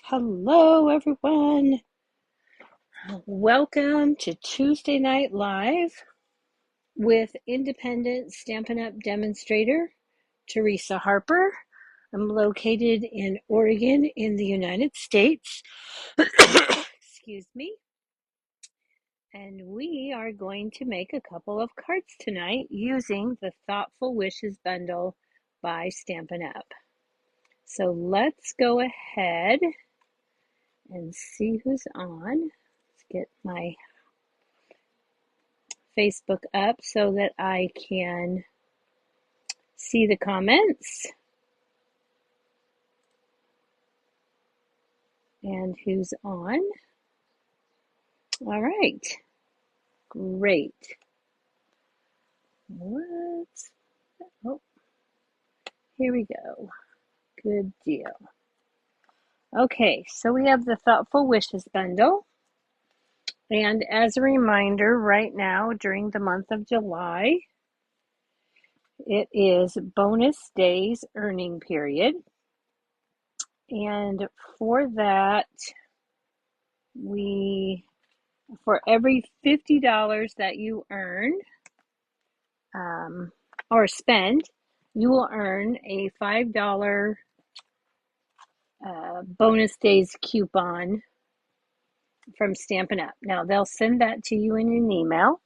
Hello, everyone. Welcome to Tuesday Night Live with independent Stampin' Up! Demonstrator Teresa Harper. I'm located in Oregon in the United States. Excuse me. And we are going to make a couple of cards tonight using the Thoughtful Wishes bundle by Stampin' Up! So let's go ahead and see who's on. Let's get my Facebook up so that I can see the comments and who's on. All right, great. Let's, oh, here we go. Good deal. Okay, so we have the Thoughtful Wishes bundle. And as a reminder, right now during the month of July, it is bonus days earning period. And for that, for every $50 that you earn or spend, you will earn a $5 bonus days coupon from Stampin' Up. Now, they'll send that to you in an email.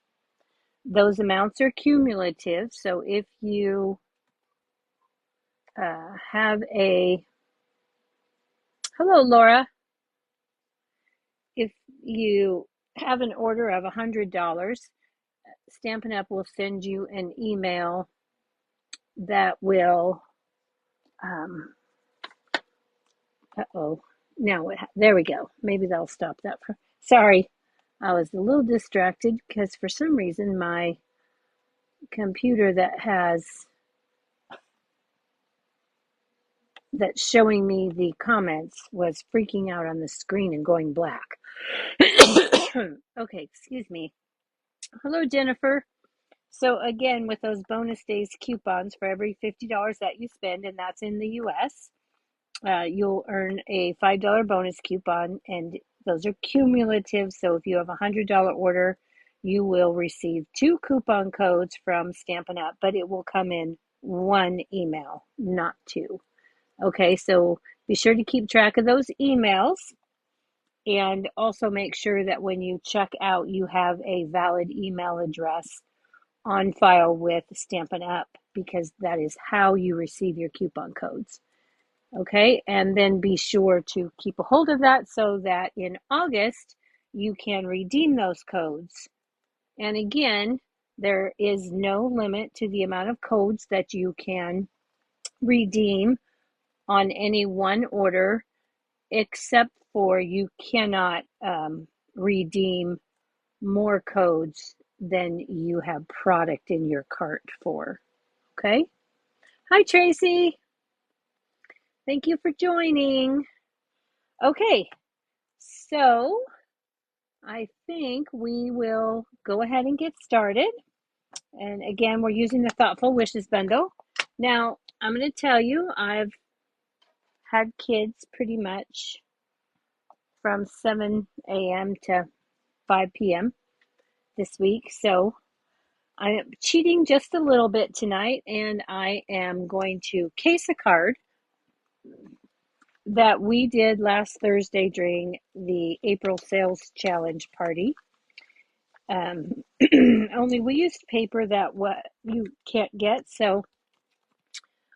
Those amounts are cumulative, so if you have hello, Laura. If you have an order of $100, Stampin' Up! Will send you an email that will, now there we go. Maybe they'll stop that. Sorry, I was a little distracted because for some reason my computer that's showing me the comments was freaking out on the screen and going black. Okay, excuse me. Hello, Jennifer. So again, with those bonus days coupons for every $50 that you spend, and that's in the US, you'll earn a $5 bonus coupon, and those are cumulative. So if you have a $100 order, you will receive 2 coupon codes from Stampin' Up!, but it will come in one email, not 2. Okay, so be sure to keep track of those emails, and also make sure that when you check out, you have a valid email address on file with Stampin' Up!, because that is how you receive your coupon codes. Okay, and then be sure to keep a hold of that so that in August you can redeem those codes. And again, there is no limit to the amount of codes that you can redeem on any one order, except for you cannot redeem more codes than you have product in your cart for. Okay? Hi, Tracy. Thank you for joining. Okay, so I think we will go ahead and get started. And again, we're using the Thoughtful Wishes bundle. Now, I'm going to tell you, I've had kids pretty much from 7 a.m. to 5 p.m. this week. So I am cheating just a little bit tonight, and I am going to case a card that we did last Thursday during the April Sales Challenge party. Only we used paper that what you can't get, so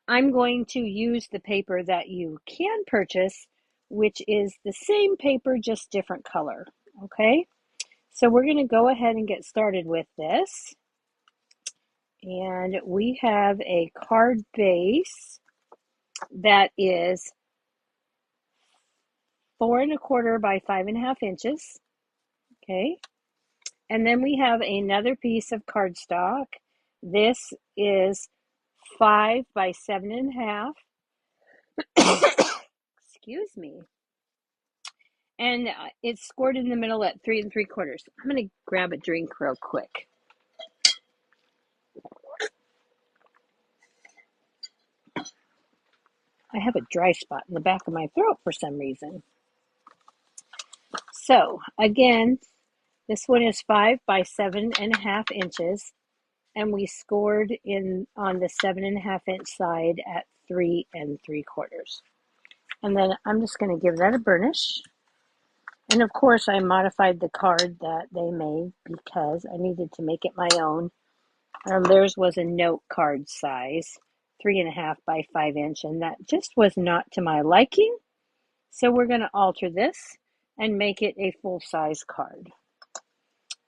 I'm going to use the paper that you can purchase, which is the same paper, just different color. Okay, so we're going to go ahead and get started with this. And we have a card base that is 4 1/4 by 5 1/2 inches. Okay, and then we have another piece of cardstock. This is 5 by 7 1/2. Excuse me. And it's scored in the middle at 3 3/4. I'm going to grab a drink real quick. I have a dry spot in the back of my throat for some reason. So again, this one is 5 by 7.5 inches, and we scored in on the 7.5 inch side at 3 3/4. And then I'm just going to give that a burnish. And of course, I modified the card that they made because I needed to make it my own. Theirs was a note card size, 3.5 by 5 inch, and that just was not to my liking. So we're going to alter this and make it a full-size card.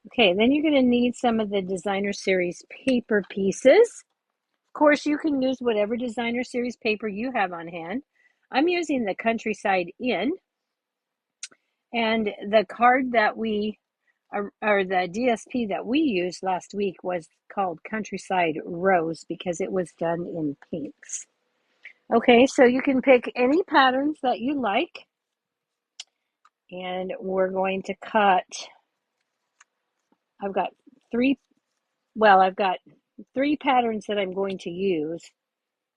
Okay, then you're going to need some of the designer series paper pieces. Of course, you can use whatever designer series paper you have on hand. I'm using the Countryside Inn, and the card that we, or the DSP that we used last week was called Countryside Rose because it was done in pinks. Okay, so you can pick any patterns that you like, and we're going to cut. I've got three patterns that I'm going to use,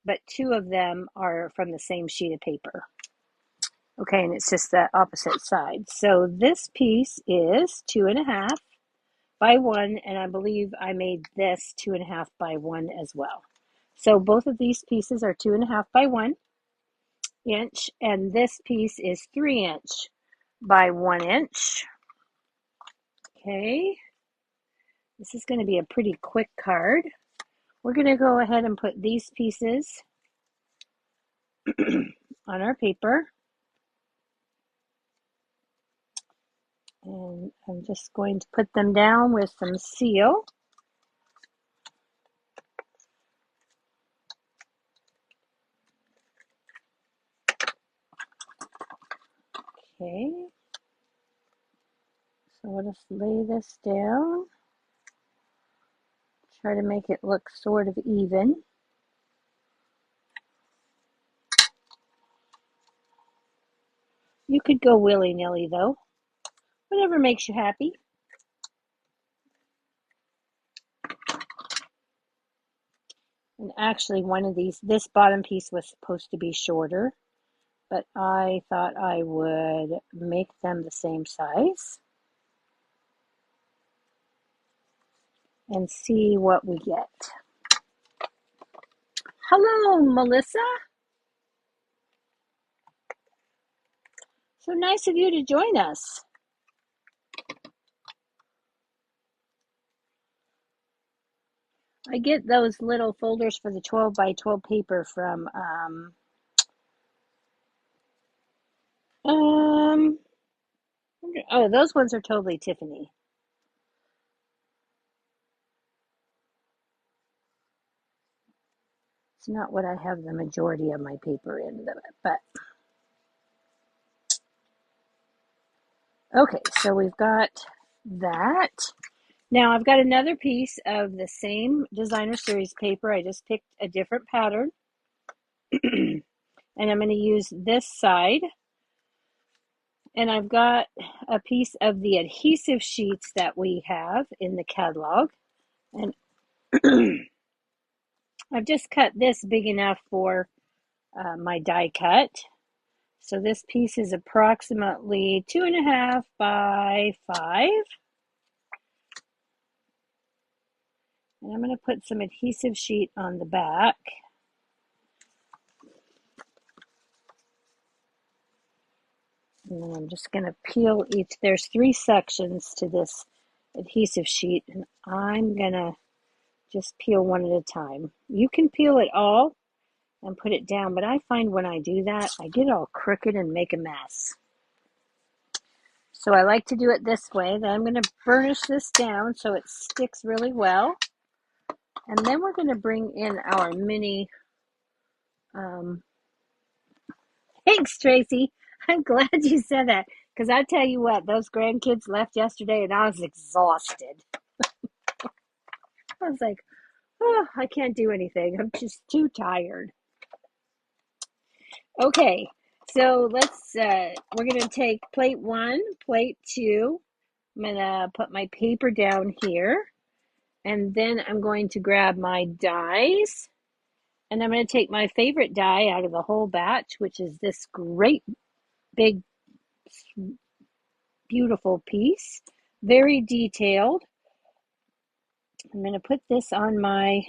but 2 of them are from the same sheet of paper. Okay, and it's just the opposite side. So this piece is 2.5 by 1, and I believe I made this 2.5 by 1 as well. So both of these pieces are 2.5 by 1 inch, and this piece is 3 inch by 1 inch. Okay, this is going to be a pretty quick card. We're going to go ahead and put these pieces on our paper. And I'm just going to put them down with some seal. Okay. So we'll just lay this down. Try to make it look sort of even. You could go willy-nilly though. Whatever makes you happy. And actually one of these, this bottom piece was supposed to be shorter, but I thought I would make them the same size and see what we get. Hello, Melissa. So nice of you to join us. I get those little folders for the 12 by 12 paper from oh, those ones are totally Tiffany. It's not what I have the majority of my paper in, but okay, so we've got that. Now I've got another piece of the same designer series paper. I just picked a different pattern. And I'm going to use this side. And I've got a piece of the adhesive sheets that we have in the catalog. And I've just cut this big enough for my die cut. So this piece is approximately 2.5 by 5. And I'm going to put some adhesive sheet on the back. And then I'm just going to peel each. There's 3 sections to this adhesive sheet, and I'm going to just peel one at a time. You can peel it all and put it down, but I find when I do that, I get all crooked and make a mess. So I like to do it this way. Then I'm going to burnish this down so it sticks really well. And then we're going to bring in our mini, thanks, Tracy. I'm glad you said that, because I tell you what, those grandkids left yesterday and I was exhausted. I was like, oh, I can't do anything. I'm just too tired. Okay, so we're going to take plate 1, plate 2. I'm going to put my paper down here, and then I'm going to grab my dies, and I'm going to take my favorite die out of the whole batch, which is this great big Beautiful piece, very detailed. I'm going to put this on my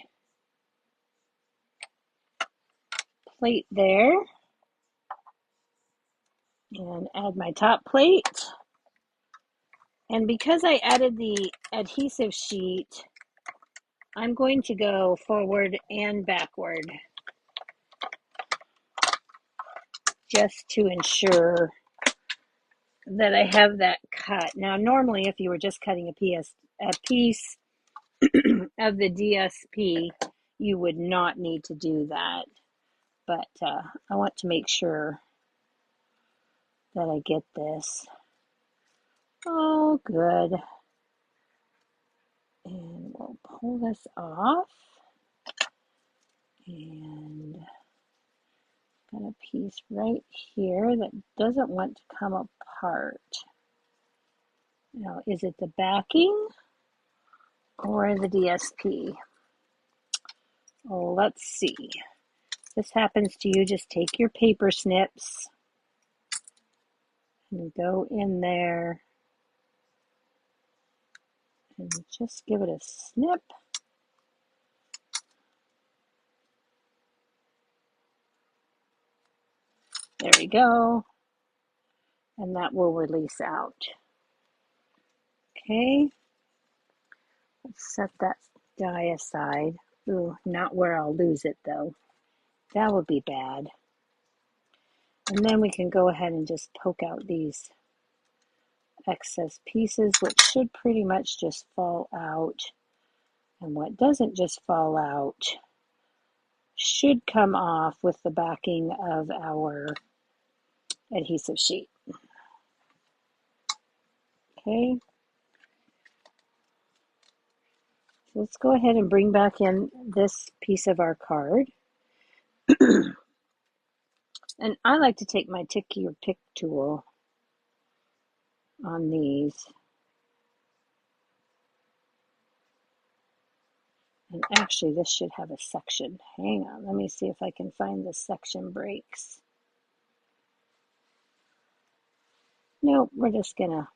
plate there and add my top plate. And because I added the adhesive sheet, I'm going to go forward and backward just to ensure that I have that cut. Now, normally, if you were just cutting a piece of the DSP, you would not need to do that. But I want to make sure that I get this. Oh, good. And we'll pull this off. And got a piece right here that doesn't want to come apart. Now, is it the backing or the DSP? Oh, let's see. If this happens to you, just take your paper snips and go in there and just give it a snip. There we go. And that will release out. Okay. Let's set that die aside. Ooh, not where I'll lose it though. That would be bad. And then we can go ahead and just poke out these excess pieces, which should pretty much just fall out. And what doesn't just fall out should come off with the backing of our adhesive sheet. Okay. So let's go ahead and bring back in this piece of our card. And I like to take my tick your pick tool on these. And actually, this should have a section. Hang on, let me see if I can find the section breaks. Nope, we're just gonna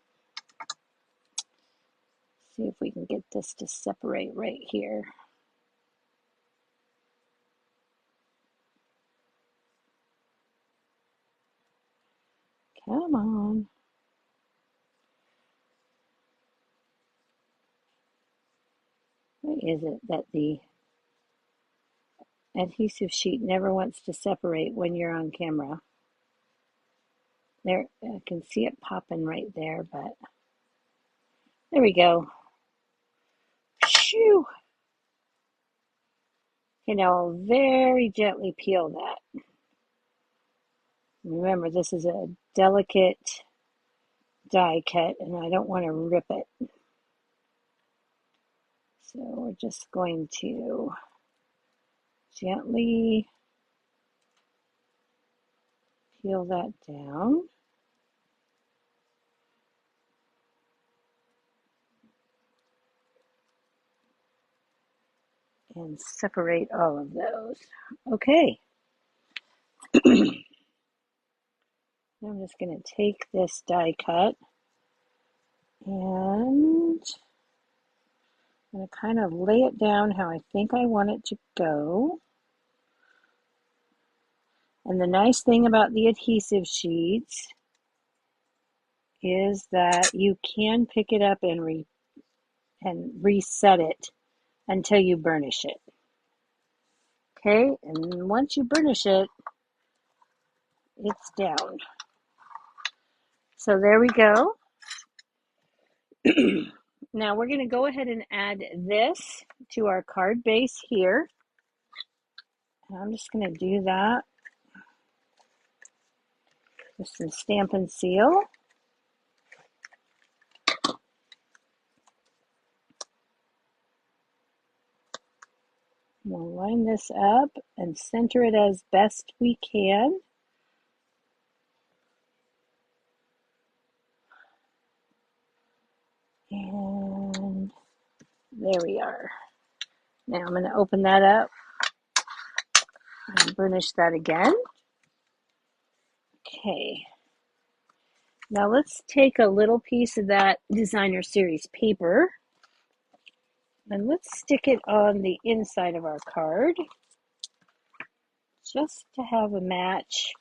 see if we can get this to separate right here. Come on. What is it that the adhesive sheet never wants to separate when you're on camera? There, I can see it popping right there, but there we go. Shoo! Okay, now I'll very gently peel that. Remember, this is a delicate die cut, and I don't want to rip it. So we're just going to gently peel that down. And separate all of those. Okay. I'm just going to take this die cut and I'm going to kind of lay it down how I think I want it to go. And the nice thing about the adhesive sheets is that you can pick it up and reset it until you burnish it. Okay, and once you burnish it, it's down. So there we go. Now we're going to go ahead and add this to our card base here. And I'm just going to do that with some Stampin' Seal. We'll line this up and center it as best we can. And there we are. Now I'm going to open that up and burnish that again. Okay. Now let's take a little piece of that designer series paper and let's stick it on the inside of our card just to have a match.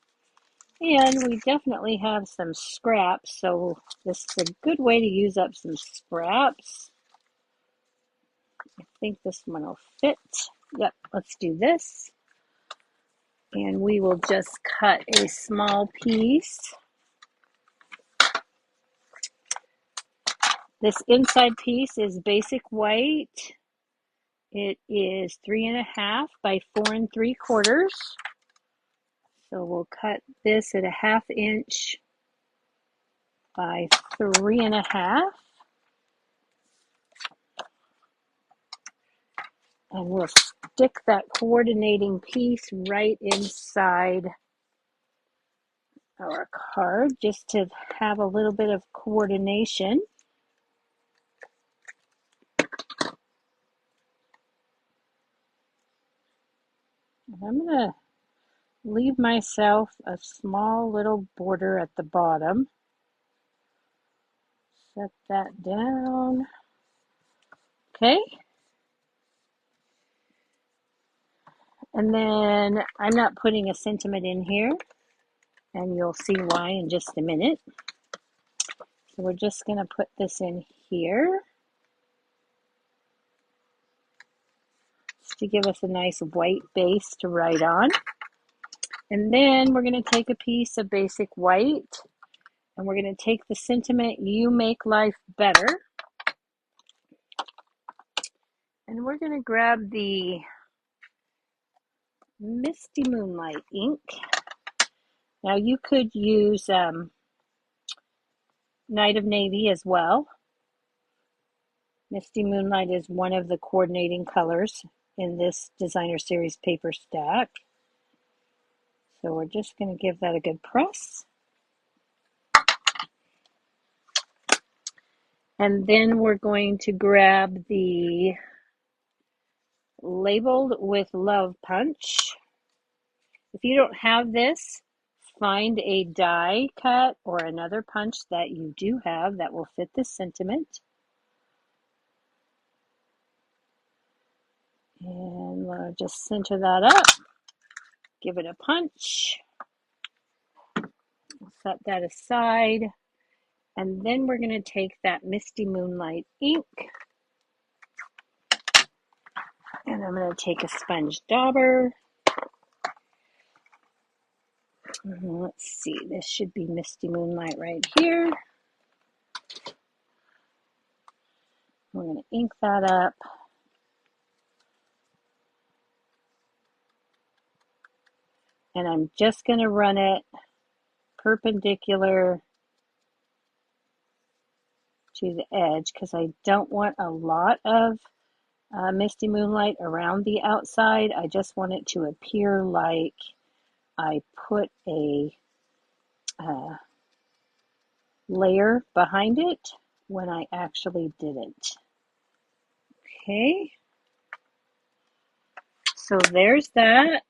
And we definitely have some scraps, so this is a good way to use up some scraps. I think this one will fit. Yep, let's do this. And we will just cut a small piece. This inside piece is basic white. It is 3.5 by 4 3/4. So we'll cut this at a 1/2 inch by 3.5. And we'll stick that coordinating piece right inside our card just to have a little bit of coordination. And I'm going to leave myself a small little border at the bottom. Set that down. Okay. And then I'm not putting a sentiment in here, and you'll see why in just a minute. So we're just going to put this in here to give us a nice white base to write on. And then we're going to take a piece of basic white, and we're going to take the sentiment, "You make life better." And we're going to grab the Misty Moonlight ink. Now you could use Night of Navy as well. Misty Moonlight is one of the coordinating colors in this designer series paper stack. So we're just going to give that a good press. And then we're going to grab the Labeled with Love punch. If you don't have this, find a die cut or another punch that you do have that will fit this sentiment. And we'll just center that up, give it a punch, set that aside, and then we're going to take that Misty Moonlight ink, and I'm going to take a sponge dauber. Let's see, this should be Misty Moonlight right here. We're going to ink that up. And I'm just going to run it perpendicular to the edge because I don't want a lot of Misty Moonlight around the outside. I just want it to appear like I put a layer behind it when I actually did it. Okay, so there's that.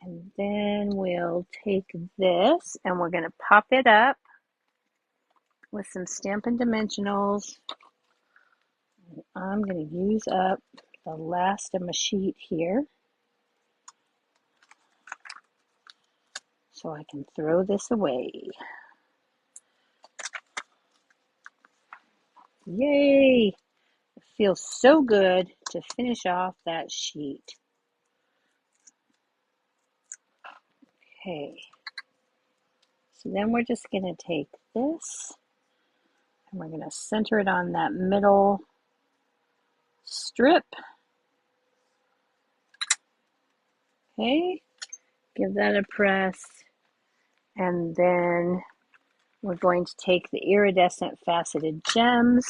And then we'll take this and we're going to pop it up with some Stampin' Dimensionals. I'm going to use up the last of my sheet here so I can throw this away. Yay! It feels so good to finish off that sheet. Okay, so then we're just going to take this and we're going to center it on that middle strip. Okay, give that a press, and then we're going to take the iridescent faceted gems.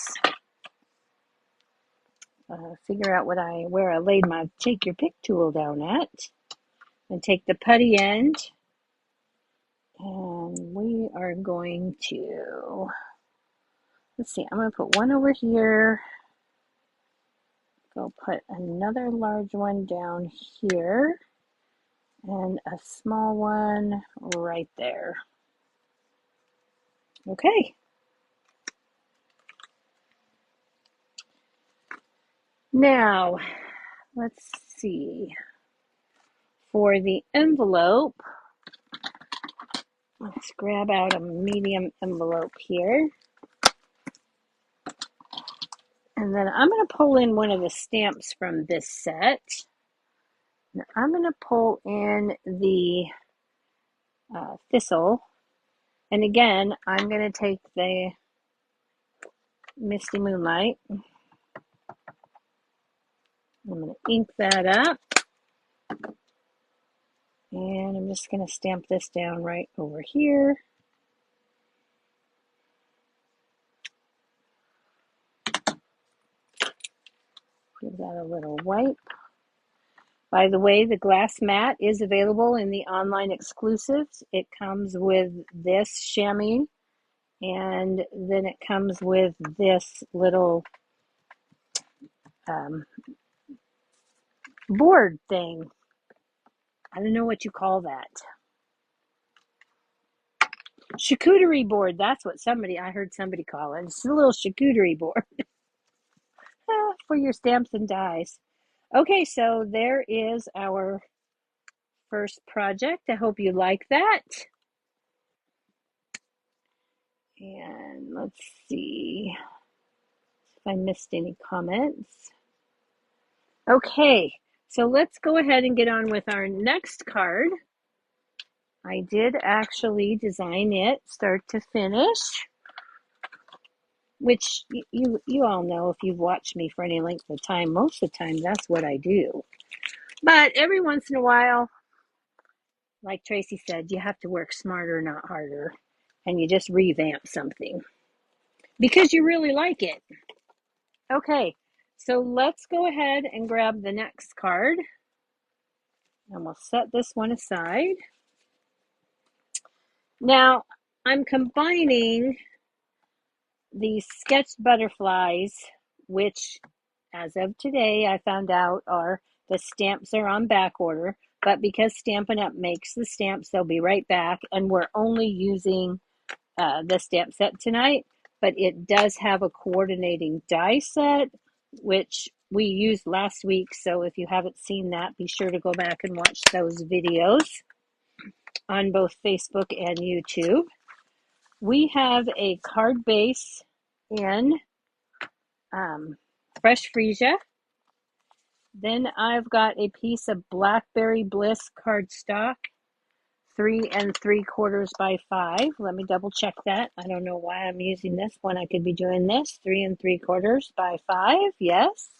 Figure out where I laid my take your pick tool down at, and take the putty end, and we are going to, let's see, I'm going to put one over here, go put another large one down here, and a small one right there. Okay. Now, let's see. For the envelope, let's grab out a medium envelope here. And then I'm going to pull in one of the stamps from this set. Now I'm going to pull in the thistle. And again, I'm going to take the Misty Moonlight. I'm going to ink that up. And I'm just going to stamp this down right over here. Give that a little wipe. By the way, the glass mat is available in the online exclusives. It comes with this chamois, and then it comes with this little board thing. I don't know what you call that. Charcuterie board. That's what I heard somebody call it. It's a little charcuterie board for your stamps and dies. Okay, so there is our first project. I hope you like that. And let's see if I missed any comments. Okay, so let's go ahead and get on with our next card. I did actually design it start to finish, which you all know if you've watched me for any length of time. Most of the time, that's what I do. But every once in a while, like Tracy said, you have to work smarter, not harder, and you just revamp something because you really like it. Okay, so let's go ahead and grab the next card, and we'll set this one aside. Now, I'm combining these sketched butterflies, which as of today, I found out the stamps are on back order, but because Stampin' Up! Makes the stamps, they'll be right back, and we're only using the stamp set tonight, but it does have a coordinating die set, which we used last week, so if you haven't seen that, be sure to go back and watch those videos on both Facebook and YouTube. We have a card base in Fresh Freesia. Then I've got a piece of Blackberry Bliss cardstock, 3 3/4 by 5. Let me double check that. I don't know why I'm using this when I could be doing this. 3 3/4 by 5. Yes.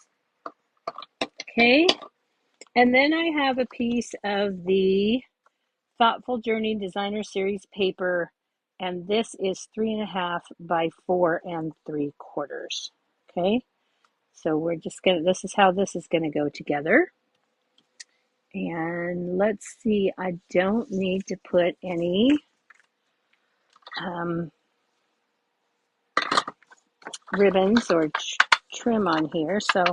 Okay. And then I have a piece of the Thoughtful Journey Designer Series paper, and this is 3.5 by 4 3/4. Okay. So this is how this is gonna go together. And let's see, I don't need to put any ribbons or trim on here. So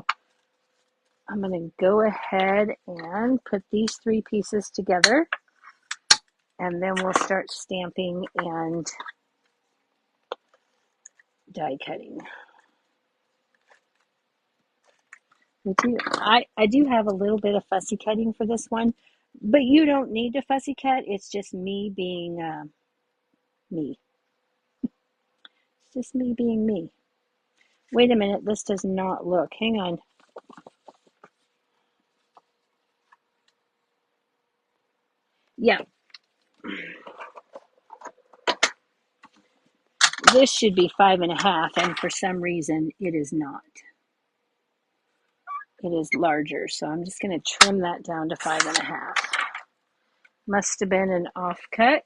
I'm going to go ahead and put these 3 pieces together, and then we'll start stamping and die cutting. I do have a little bit of fussy cutting for this one, but you don't need to fussy cut. It's just me being me. It's just me being me. Wait a minute, this does not look. Hang on. Yeah. This should be 5.5, and for some reason it is not. It is larger, so I'm just going to trim that down to 5.5. Must have been an offcut,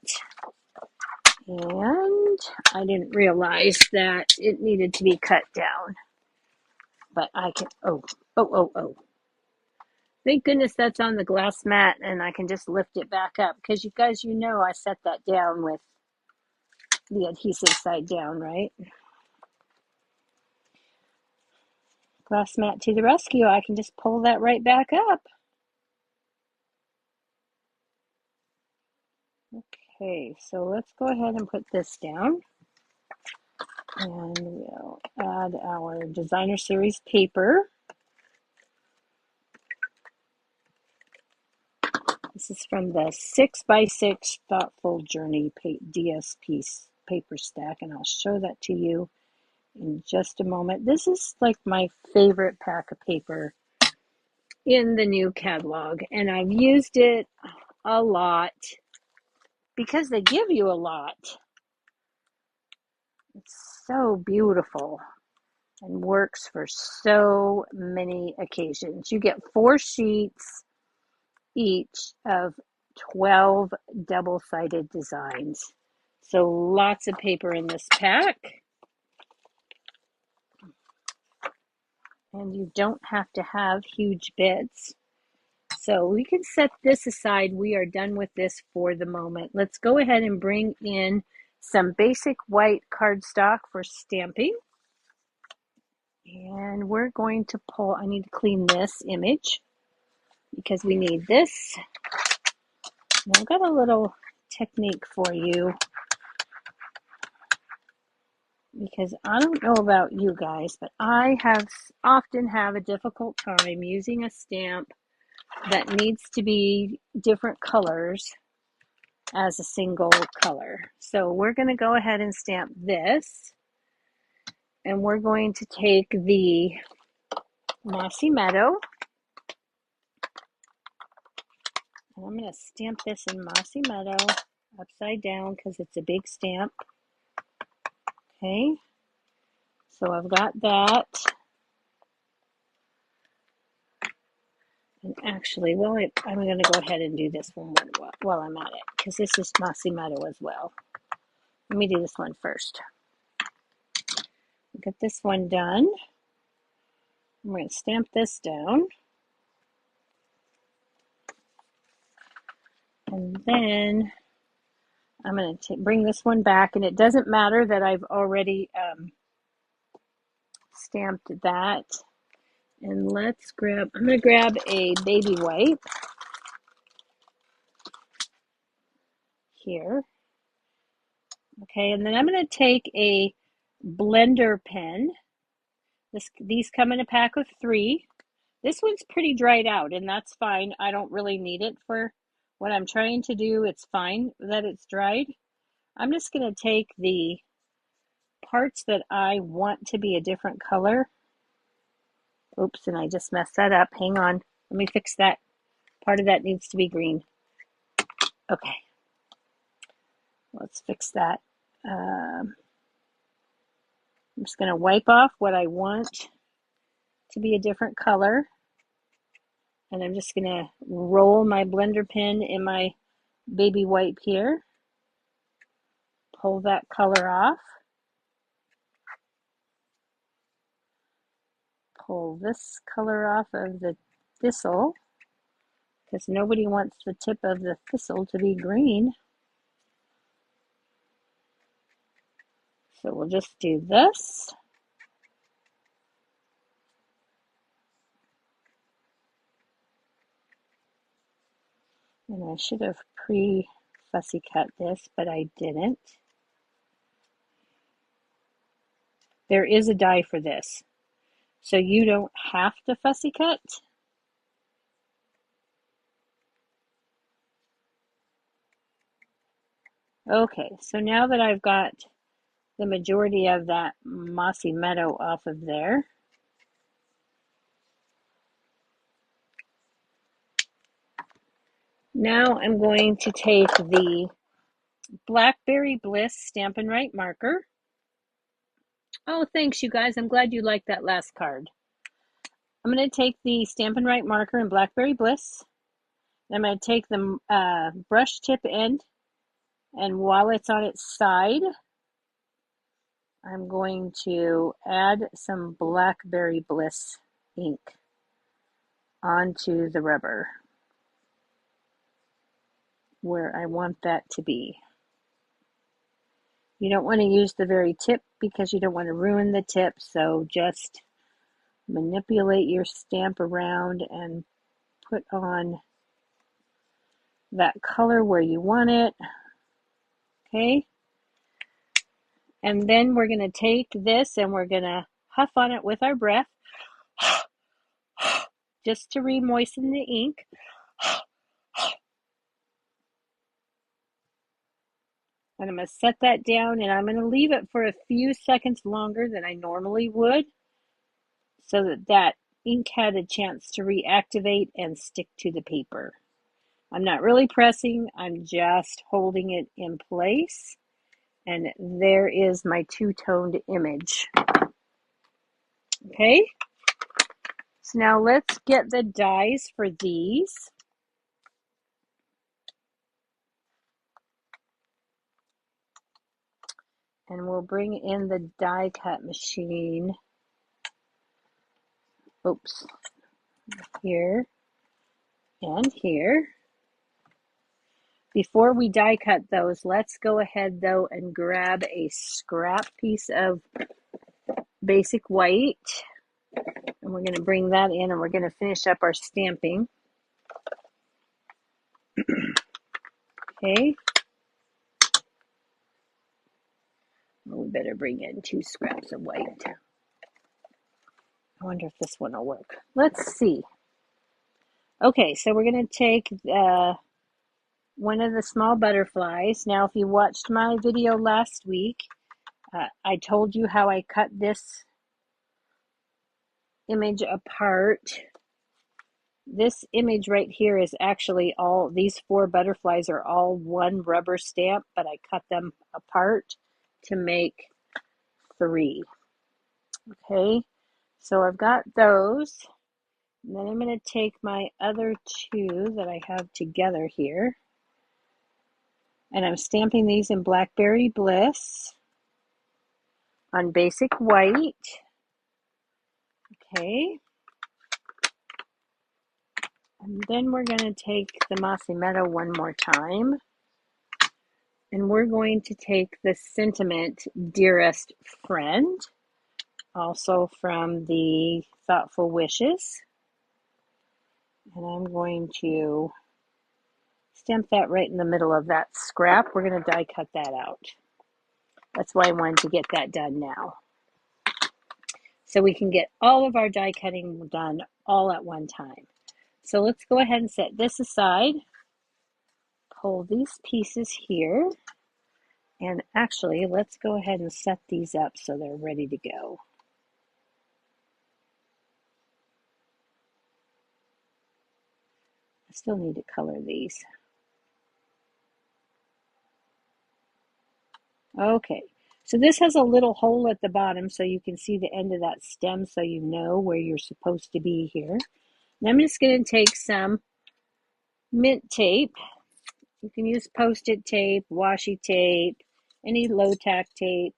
and I didn't realize that it needed to be cut down. But I can, oh. Thank goodness that's on the glass mat, and I can just lift it back up, because you guys, I set that down with the adhesive side down, right? Glass mat to the rescue. I can just pull that right back up. Okay, so let's go ahead and put this down. And we'll add our designer series paper. This is from the 6x6 Thoughtful Journey DSP paper stack, and I'll show that to you in just a moment. This is like my favorite pack of paper in the new catalog, and I've used it a lot because they give you a lot. It's so beautiful and works for so many occasions. You get 4 sheets each of 12 double-sided designs. So lots of paper in this pack. And you don't have to have huge bits. So we can set this aside. We are done with this for the moment. Let's go ahead and bring in some basic white cardstock for stamping. And we're going to pull, I need to clean this image because we need this. And I've got a little technique for you because I don't know about you guys, but I often have a difficult time using a stamp that needs to be different colors as a single color. So we're going to go ahead and stamp this, and we're going to take the Mossy Meadow, and I'm going to stamp this in Mossy Meadow upside down because it's a big stamp. Okay, so I've got that. And actually, well, I'm going to go ahead and do this one while I'm at it because this is Mossy Meadow as well. Let me do this one first. Get this one done. I'm going to stamp this down. And then I'm going to bring this one back. And it doesn't matter that I've already stamped that. And I'm going to grab a baby wipe here. Okay, and then I'm going to take a blender pen. These come in a pack of 3. This one's pretty dried out, and that's fine. I don't really need it for what I'm trying to do. It's fine that it's dried. I'm just going to take the parts that I want to be a different color. Oops, and I just messed that up. Hang on. Let me fix that. Part of that needs to be green. Okay. Let's fix that. I'm just going to wipe off what I want to be a different color. And I'm just going to roll my blender pen in my baby wipe here. Pull that color off. Pull this color off of the thistle because nobody wants the tip of the thistle to be green. So we'll just do this. And I should have pre-fussy cut this, but I didn't. There is a die for this, so you don't have to fussy cut. Okay, so now that I've got the majority of that Mossy Meadow off of there, now I'm going to take the Blackberry Bliss Stampin' Right marker. Oh, thanks, you guys. I'm glad you liked that last card. I'm going to take the Stampin' Right marker in Blackberry Bliss. I'm going to take the brush tip end, and while it's on its side, I'm going to add some Blackberry Bliss ink onto the rubber where I want that to be. You don't want to use the very tip because you don't want to ruin the tip, so just manipulate your stamp around and put on that color where you want it. Okay, and then we're going to take this and we're going to huff on it with our breath just to re-moisten the ink. And I'm going to set that down and I'm going to leave it for a few seconds longer than I normally would so that that ink had a chance to reactivate and stick to the paper. I'm not really pressing, I'm just holding it in place. And there is my two-toned image. Okay, so now let's get the dies for these. And we'll bring in the die cut machine. Oops, here and here. Before we die cut those, let's go ahead though and grab a scrap piece of basic white. And we're going to bring that in and we're going to finish up our stamping. Okay. We better bring in 2 scraps of white. I wonder if this one will work. Let's see. Okay, so we're going to take one of the small butterflies. Now, if you watched my video last week, I told you how I cut this image apart. This image right here is actually all, these 4 butterflies are all one rubber stamp, but I cut them apart to make 3. Okay, so I've got those. And then I'm going to take my other 2 that I have together here. And I'm stamping these in Blackberry Bliss on basic white. Okay. And then we're going to take the Mossy Meadow one more time. And we're going to take the Sentiment Dearest Friend, also from the Thoughtful Wishes. And I'm going to stamp that right in the middle of that scrap. We're going to die cut that out. That's why I wanted to get that done now. So we can get all of our die cutting done all at one time. So let's go ahead and set this aside. Pull these pieces here. And actually, let's go ahead and set these up so they're ready to go. I still need to color these. Okay, so this has a little hole at the bottom so you can see the end of that stem so you know where you're supposed to be here. And I'm just going to take some mint tape. You can use Post-it tape, washi tape, any low-tack tape.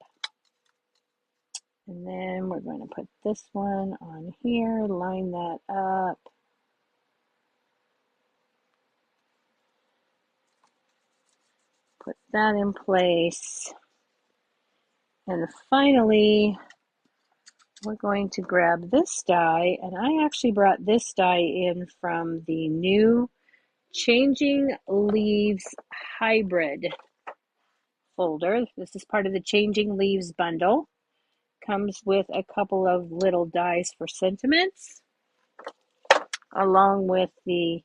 And then we're going to put this one on here, line that up. Put that in place. And finally, we're going to grab this die, and I actually brought this die in from the new Changing Leaves Hybrid folder. This is part of the Changing Leaves bundle. Comes with a couple of little dies for sentiments, along with the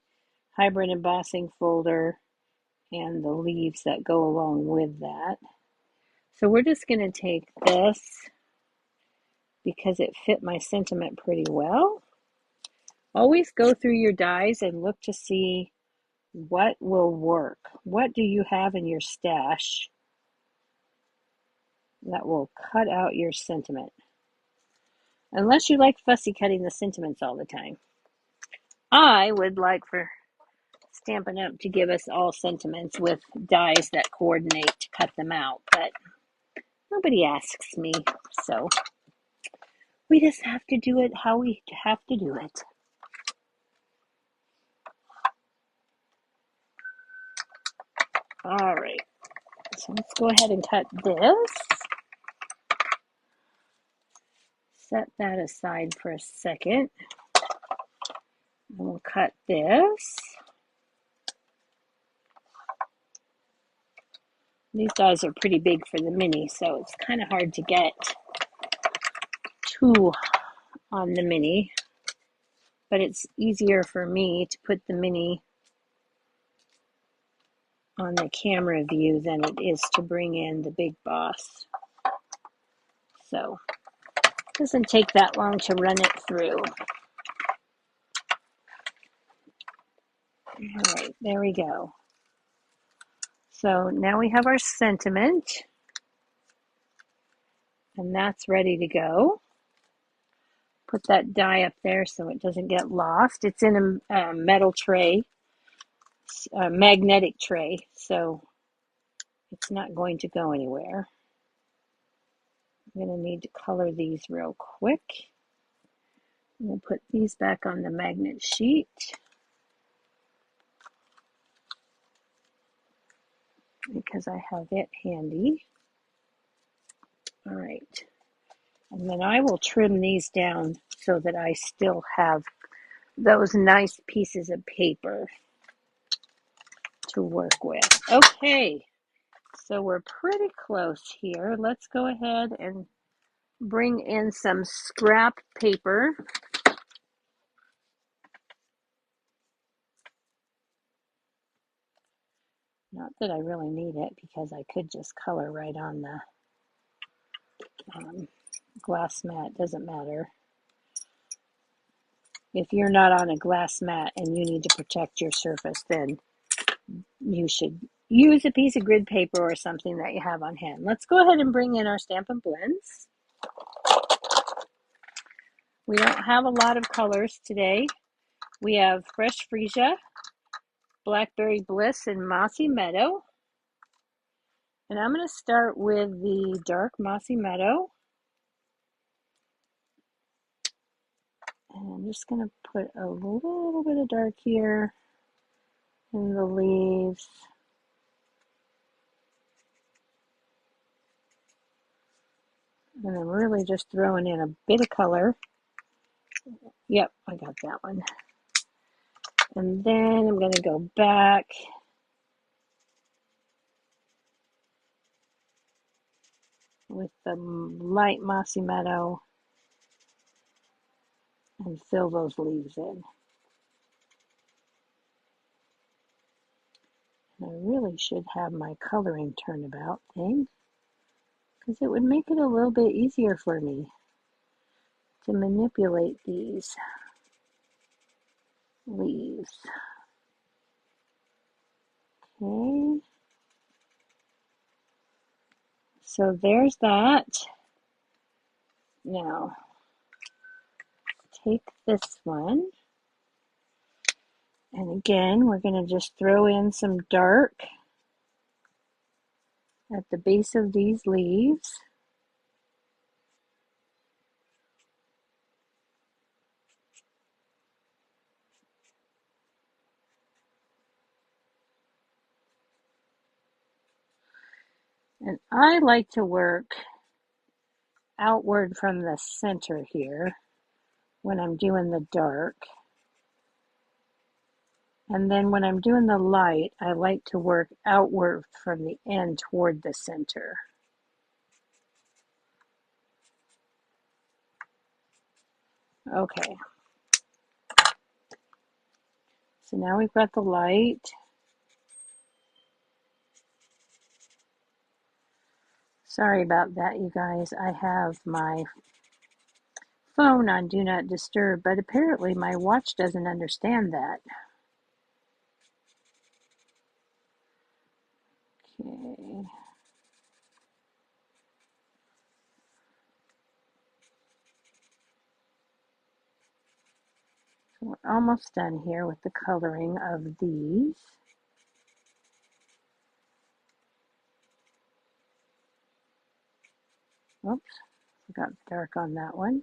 hybrid embossing folder and the leaves that go along with that. So we're just going to take this because it fit my sentiment pretty well. Always go through your dies and look to see what will work. What do you have in your stash that will cut out your sentiment? Unless you like fussy cutting the sentiments all the time. I would like for Stampin' Up! To give us all sentiments with dies that coordinate to cut them out, but nobody asks me, so we just have to do it how we have to do it. All right, so let's go ahead and cut this. Set that aside for a second. And we'll cut this. These guys are pretty big for the mini, so it's kind of hard to get two on the mini, but it's easier for me to put the mini on the camera view than it is to bring in the Big Boss. So it doesn't take that long to run it through. All right, there we go. So now we have our sentiment, and that's ready to go. Put that die up there so it doesn't get lost. It's in a metal tray, a magnetic tray, so it's not going to go anywhere. I'm going to need to color these real quick. We'll put these back on the magnet sheet. Because I have it handy. All right. And then I will trim these down so that I still have those nice pieces of paper to work with. Okay, so we're pretty close here. Let's go ahead and bring in some scrap paper. Not that I really need it because I could just color right on the glass mat. Doesn't matter. If you're not on a glass mat and you need to protect your surface, then you should use a piece of grid paper or something that you have on hand. Let's go ahead and bring in our Stampin' Blends. We don't have a lot of colors today. We have Fresh Freesia, Blackberry Bliss, and Mossy Meadow. And I'm going to start with the dark Mossy Meadow. And I'm just going to put a little bit of dark here in the leaves. And I'm really just throwing in a bit of color. Yep, I got that one. And then I'm going to go back with the light Mossy Meadow and fill those leaves in. And I really should have my coloring turnabout thing because it would make it a little bit easier for me to manipulate these leaves. Okay, so there's that. Now, take this one, and again, we're going to just throw in some dark at the base of these leaves. And I like to work outward from the center here when I'm doing the dark. And then when I'm doing the light, I like to work outward from the end toward the center. Okay. So now we've got the light. Sorry about that, you guys. I have my phone on Do Not Disturb, but apparently my watch doesn't understand that. Okay. So we're almost done here with the coloring of these. Oops, got dark on that one.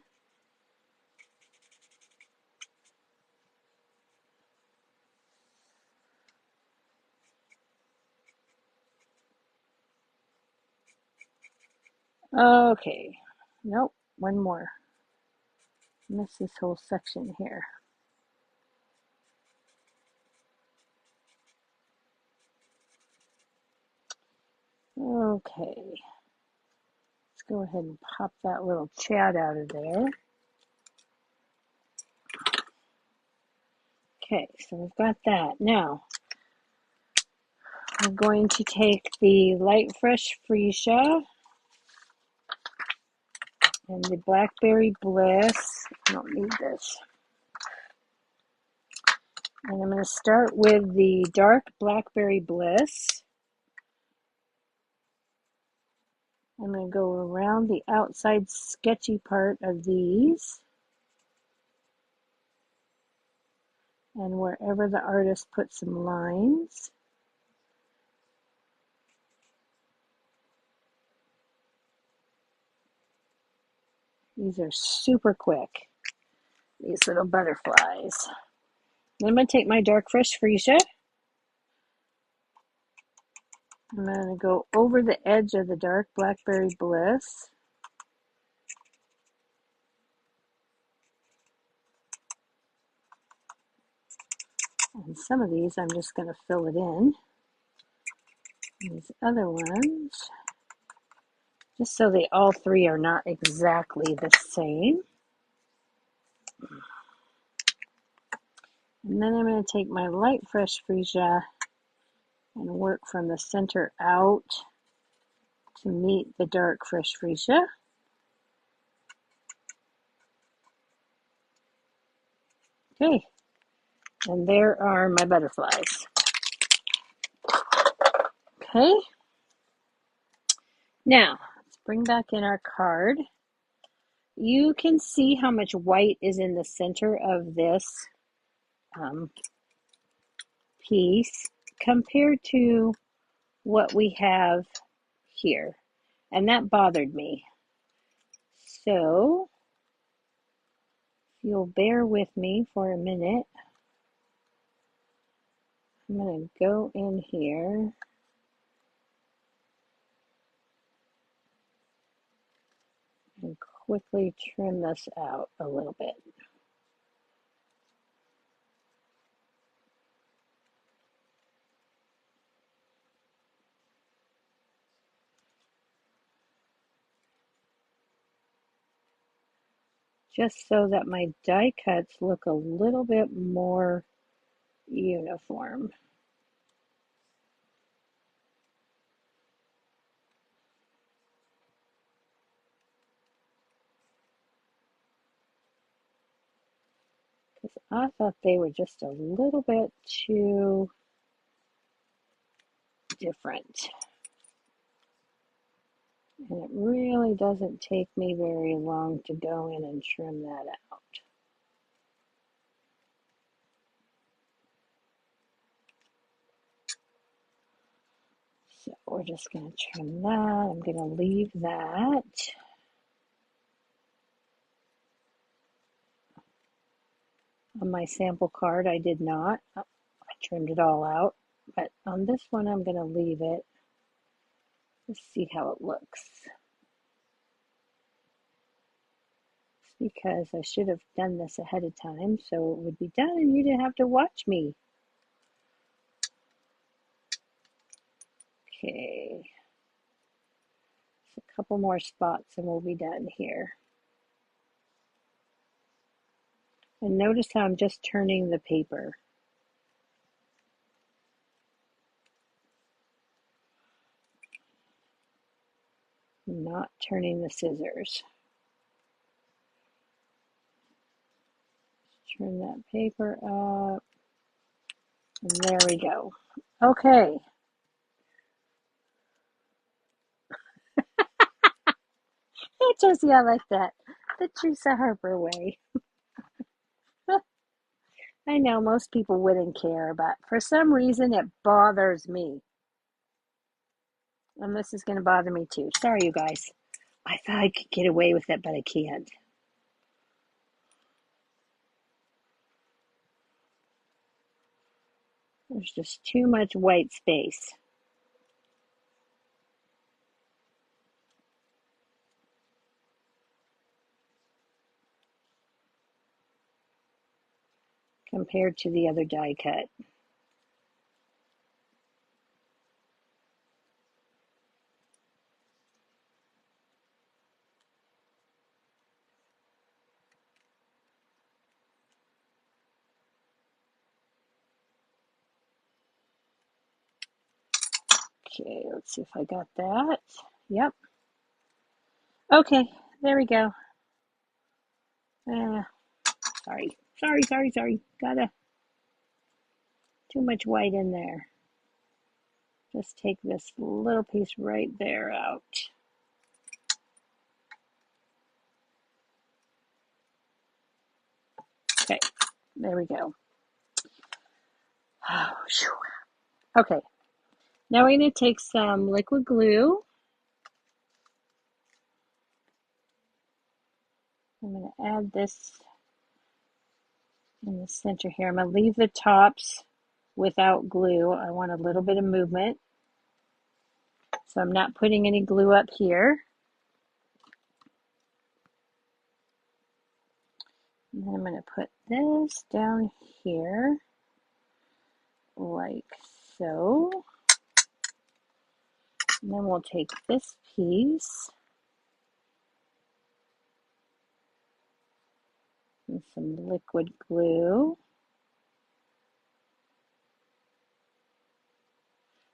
Okay, nope, one more. Miss this whole section here. Okay, let's go ahead and pop that little chat out of there. Okay, so we've got that. Now, I'm going to take the Light Fresh Freesia and the Blackberry Bliss. I don't need this. And I'm going to start with the dark Blackberry Bliss. I'm going to go around the outside sketchy part of these. And wherever the artist put some lines. These are super quick, these little butterflies. Then I'm going to take my dark fresh freesia. I'm going to go over the edge of the dark Blackberry Bliss. And some of these I'm just going to fill it in. And these other ones, just so they all three are not exactly the same. And then I'm going to take my light fresh freesia and work from the center out to meet the dark fresh freesia. Okay, and there are my butterflies. Okay, now let's bring back in our card. You can see how much white is in the center of this piece compared to what we have here, and that bothered me. So if you'll bear with me for a minute, I'm going to go in here and quickly trim this out a little bit. Just so that my die cuts look a little bit more uniform. Because I thought they were just a little bit too different. And it really doesn't take me very long to go in and trim that out. So we're just going to trim that. I'm going to leave that. On my sample card, I did not. I trimmed it all out. But on this one, I'm going to leave it. Let's see how it looks. Because I should have done this ahead of time so it would be done and you didn't have to watch me. Okay. So a couple more spots and we'll be done here. And notice how I'm just turning the paper. I'm not turning the scissors. Turn that paper up. And there we go. Okay. Hey, Josie, I like that. The Teresa Harper way. I know most people wouldn't care, but for some reason it bothers me. And this is going to bother me too. Sorry, you guys. I thought I could get away with it, but I can't. There's just too much white space. Compared to the other die cut. Okay, let's see if I got that. Yep. Okay, there we go. Sorry. Gotta, too much white in there. Just take this little piece right there out. Okay, there we go. Oh, okay, now we're going to take some liquid glue. I'm going to add this in the center here. I'm going to leave the tops without glue. I want a little bit of movement. So I'm not putting any glue up here. And then I'm going to put this down here like so. And then we'll take this piece and some liquid glue.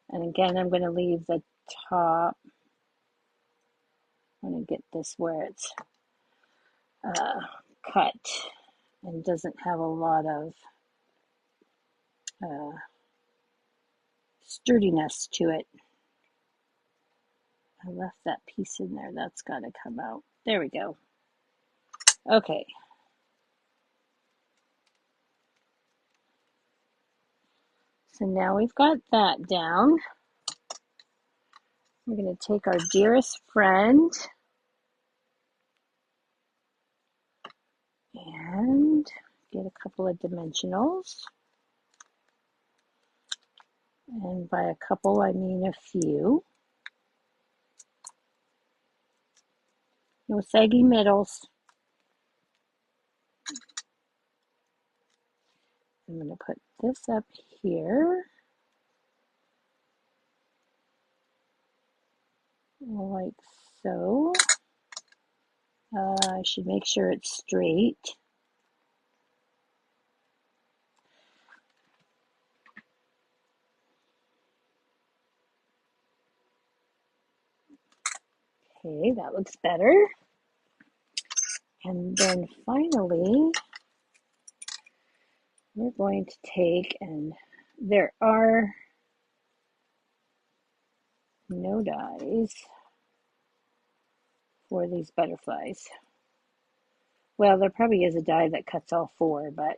And again, I'm going to leave the top. I'm going to get this where it's cut and doesn't have a lot of sturdiness to it. I left that piece in there. That's got to come out. There we go. Okay. So now we've got that down. We're going to take our dearest friend and get a couple of dimensionals. And by a couple, I mean a few. No saggy middles. I'm going to put this up here, like so. I should make sure it's straight. Okay, that looks better. And then finally, we're going to take, and there are no dies for these butterflies. Well, there probably is a die that cuts all four, but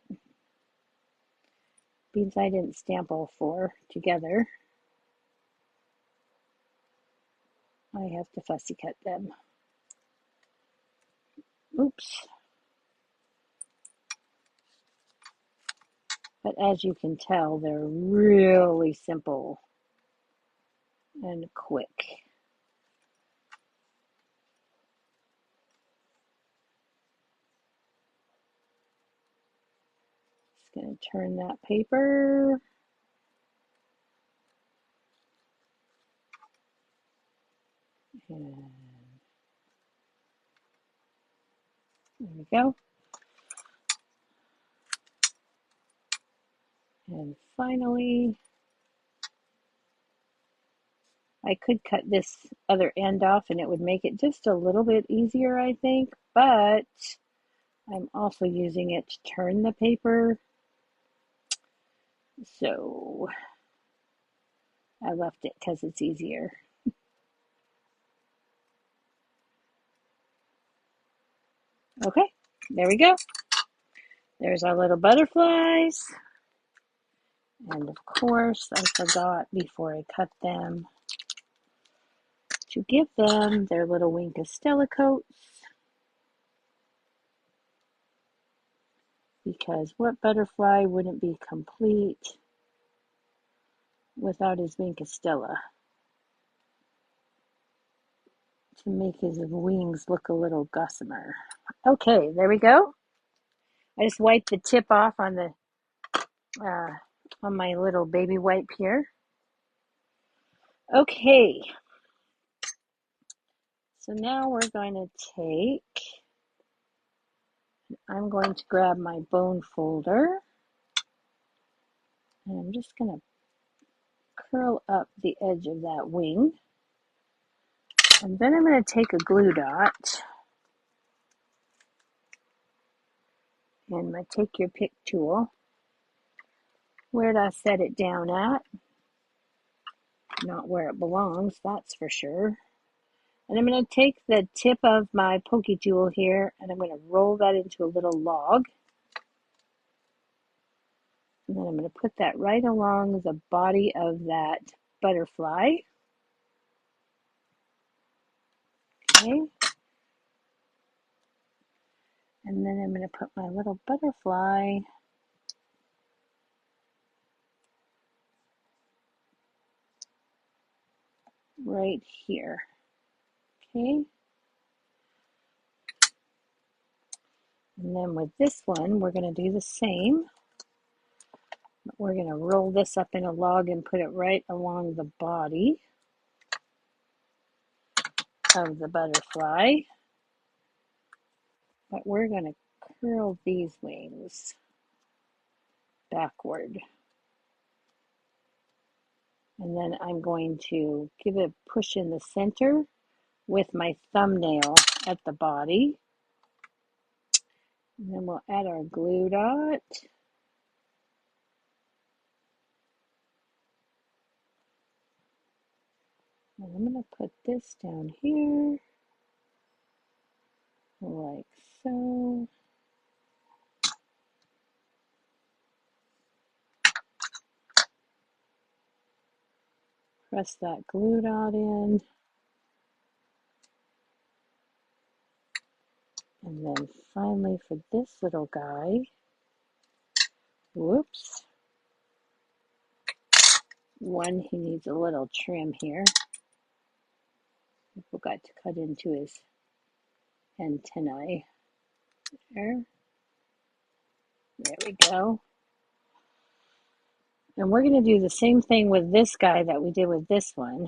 because I didn't stamp all four together, I have to fussy cut them. Oops. But as you can tell, they're really simple and quick. Just going to turn that paper. And there we go. And finally, I could cut this other end off and it would make it just a little bit easier, I think, but I'm also using it to turn the paper. So I left it because it's easier. Okay, there we go. There's our little butterflies. And of course, I forgot before I cut them to give them their little wing castella coats. Because what butterfly wouldn't be complete without his wing castella? To make his wings look a little gossamer. Okay, there we go. I just wiped the tip off on the on my little baby wipe here. Okay, so now we're going to take, I'm going to grab my bone folder, and I'm just going to curl up the edge of that wing. And then I'm going to take a glue dot and my take your pick tool. Where did I set it down at? Not where it belongs, that's for sure. And I'm going to take the tip of my pokey tool here and I'm going to roll that into a little log. And then I'm going to put that right along the body of that butterfly. Okay. And then I'm going to put my little butterfly right here. Okay. And then with this one, we're going to do the same. We're going to roll this up in a log and put it right along the body of the butterfly. But we're going to curl these wings backward. And then I'm going to give it a push in the center with my thumbnail at the body. And then we'll add our glue dot. And I'm going to put this down here, like so. Press that glue dot in. And then finally for this little guy, whoops, he needs a little trim here. I forgot to cut into his antennae. There we go. And we're going to do the same thing with this guy that we did with this one.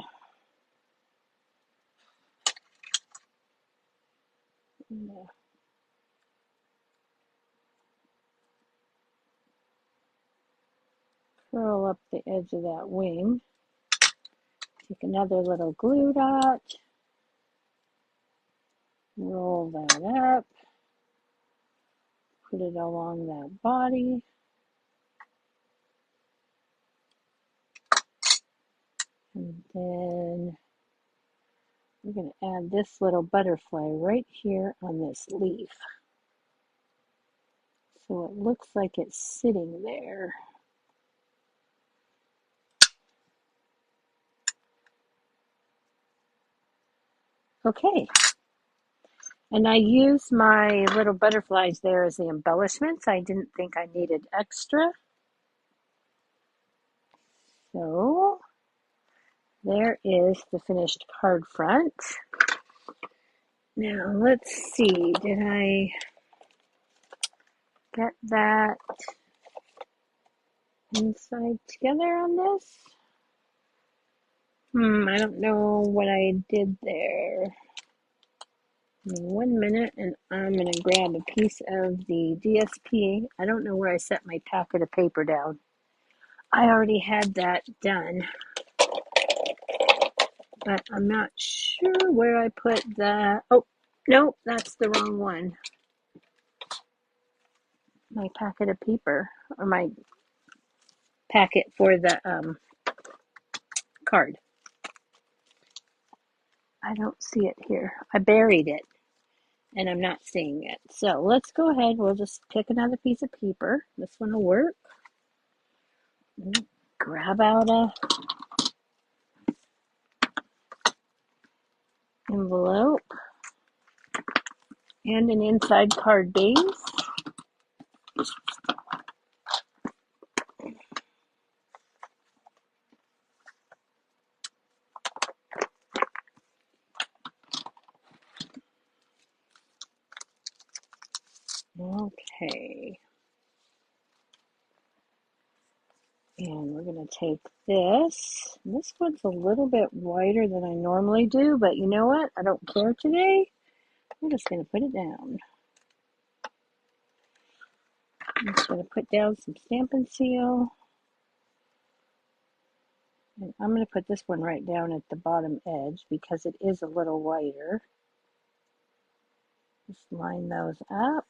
Curl up the edge of that wing. Take another little glue dot. Roll that up. Put it along that body. And then we're going to add this little butterfly right here on this leaf. So it looks like it's sitting there. Okay. And I used my little butterflies there as the embellishments. I didn't think I needed extra. So there is the finished card front. Now let's see, did I get that inside together on this? I don't know what I did there. 1 minute and I'm going to grab a piece of the DSP. I don't know where I set my packet of paper down. I already had that done, but I'm not sure where I put the, oh, no, that's the wrong one. My packet of paper, or my packet for the card. I don't see it here. I buried it and I'm not seeing it. So let's go ahead. We'll just pick another piece of paper. This one will work. Grab out a envelope and an inside card base. Okay. And we're going to take this. This one's a little bit wider than I normally do, but you know what? I don't care today. I'm just going to put it down. I'm just going to put down some Stampin' Seal. And I'm going to put this one right down at the bottom edge because it is a little wider. Just line those up.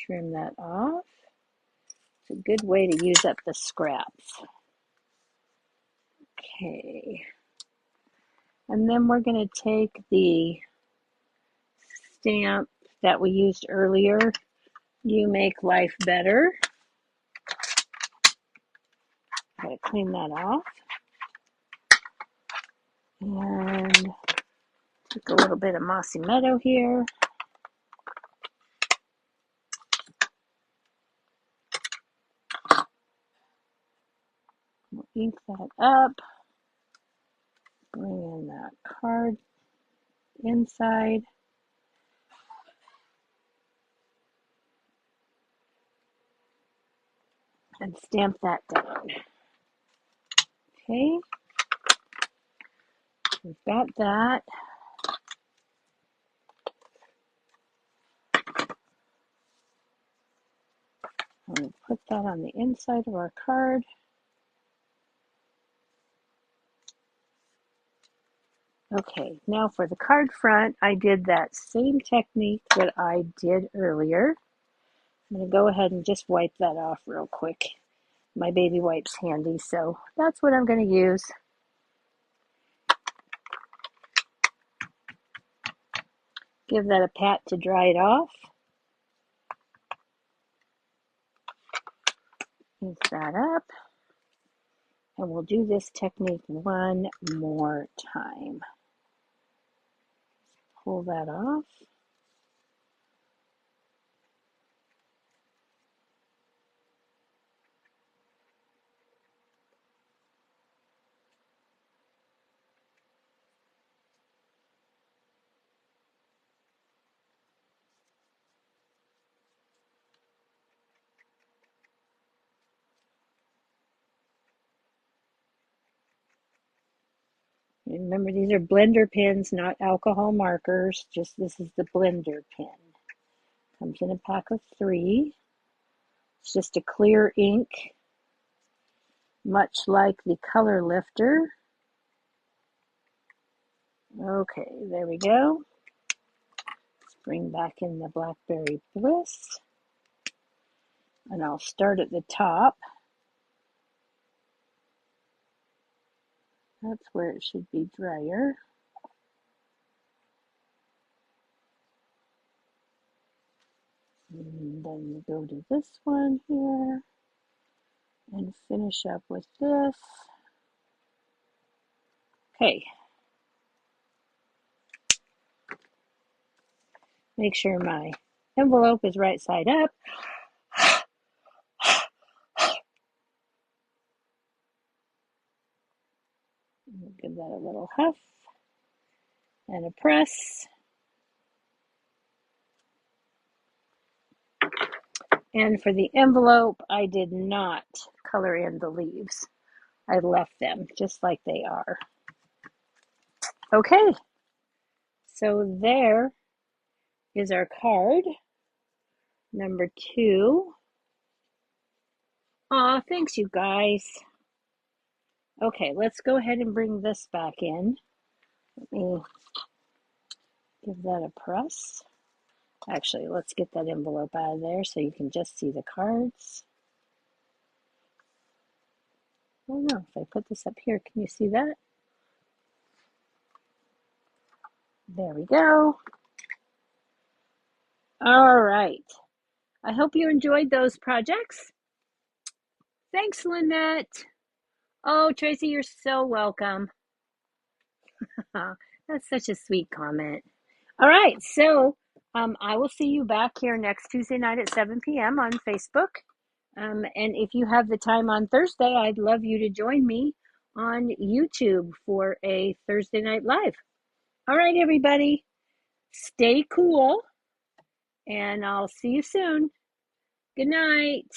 Trim that off. It's a good way to use up the scraps. Okay. And then we're going to take the stamp that we used earlier, You Make Life Better. Gotta clean that off. And take a little bit of Mossy Meadow here. We'll ink that up. Bring in that card inside. And stamp that down. Okay. We've got that. I'm going to put that on the inside of our card. Okay, now for the card front, I did that same technique that I did earlier. I'm going to go ahead and just wipe that off real quick. My baby wipe's handy, so that's what I'm going to use. Give that a pat to dry it off. Ink that up. And we'll do this technique one more time. Pull that off. Remember, these are blender pens, not alcohol markers. Just this is the blender pen. Comes in a pack of 3. It's just a clear ink, much like the color lifter. Okay, there we go. Let's bring back in the Blackberry Bliss. And I'll start at the top. That's where it should be drier. And then we go to this one here and finish up with this. Okay. Make sure my envelope is right side up. Give that a little huff and a press. And for the envelope, I did not color in the leaves. I left them just like they are. Okay, so there is our card, number 2. Aw, thanks you guys. Okay, let's go ahead and bring this back in. Let me give that a press. Actually, let's get that envelope out of there so you can just see the cards. Oh no, if I put this up here, can you see that? There we go. All right. I hope you enjoyed those projects. Thanks, Lynette. Oh, Tracy, you're so welcome. That's such a sweet comment. All right, so I will see you back here next Tuesday night at 7 p.m. on Facebook. And if you have the time on Thursday, I'd love you to join me on YouTube for a Thursday Night Live. All right, everybody, stay cool, and I'll see you soon. Good night.